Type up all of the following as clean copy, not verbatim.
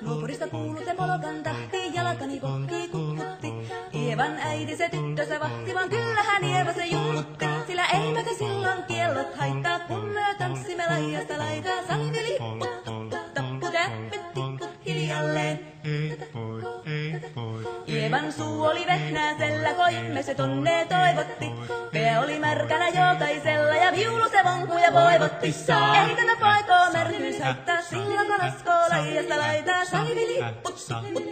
Nuopurista kuului se polokan tahti, jalkani kohki kukkutti. Ievan äiti se tyttönsä vahti, vaan kyllähän Ieva se juhlutti. Sillä eiväkä silloin kiellot haittaa, kun me tanssimme laidasta laitaa. Salivilipput, tappu, täppyt, tipput hiljalleen. Ievan suu oli vehnäisellä, koimme se tonne toivotti. Pää oli märkänä jokaisella ja viulu se vonkuja voivotti. Ei tänä poikoo märkyys haittaa, sillä kun askoo laidasta laitaa. Salivilipput,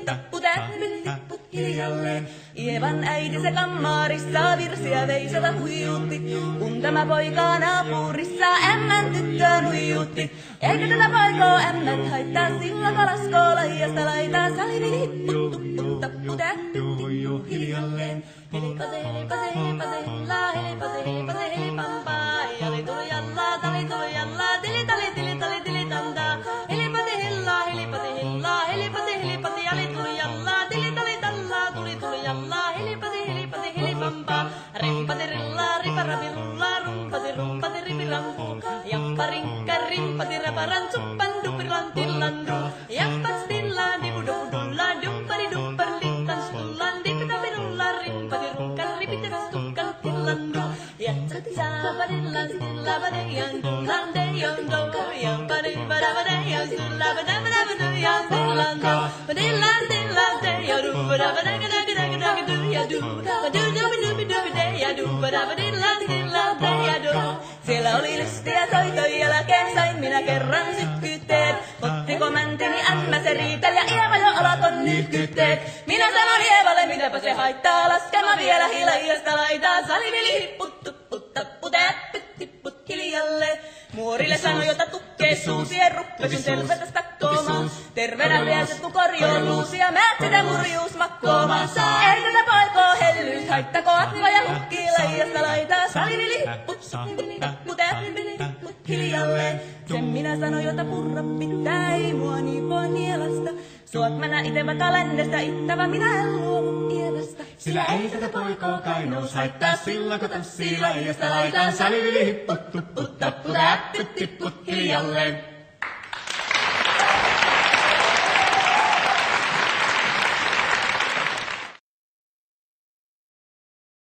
tappu, täppyt, tipput hiljalleen. Ievan äiti se kammarissa virsiä veisata huijutti. Kun tämä poika naapurissa ämmän tyttöön huijutti. Eikä tätä poikoo ämmät haittaa, sillä kun askoo laidasta laitaa. Salivilipput, tappu, täppyt, tipput hiljalleen. Helipase, helipase, helipase, hella, helipase, helipase, helipampaa. Jali tuli jallaa, tali tuli jallaa, tili tali, tili tali, tili tantaa. Helipase, hella, helipase, hella, helipase, helipase, jali tuli jallaa, tili tali tallaa, tuli jallaa. Helipase, helipase, helipampaa. Rimpase, rillaa, riparapi, rullaa, rumpase, ripirampu. Jappa, rinkka, rimpasi, raparan, suppan, dupiran, tillandu. Jappa, stillaan, dipududullaa, duppari, duppari, littan, stullaan, dipitapi, rullaa, rimpasi, rukkan, ripitas, tukkan, tillandu. Jatsat, saavadillan, stillabadajan, tullaan, dejon, dojan, badibadabadajan, stillabadabadajan, stillandu. Badillan, stillan, dejon, badabadagadagadagadagadu, badudubidubidubideja, badabadillan, stillan, dejadu. Siellä oli lystiä soitoja jälkeen, sain minä kerran sykkytteet. Ottiko mäntini ämmä se riitel ja Ieva jo alaton nyhkytteet. Minä sanon Ievalle, mitäpä se haittaa, laskema vielä hiljasta laitaa. Salivili hipput, tupput, tappu, täppyt, tipput hiljalle. Muorille sanoi, jota tukkee suusien ruppesun tervetä stakkoomaan. Terveenä lieset kun korjoon luusia, määt sitä murjuus makkoomaan. Ei tätä poikoo hellyys haittako, atva ja hukkii laidasta laitaa. Salivili hipput, tappu, täppyt, tipput hiljalleen. Sen minä sanoin, jota purra pitää, ei mua niin voi nielasta. Suot mä ite vaikka lännestä ittävä, minä en luovu Ievasta. Sillä ei tätä poikoo kainous haittaa, silloin kun tanssii laidasta laitaan. Salivili hipput, tupput, tappu, täppyt, tipput hiljalleen.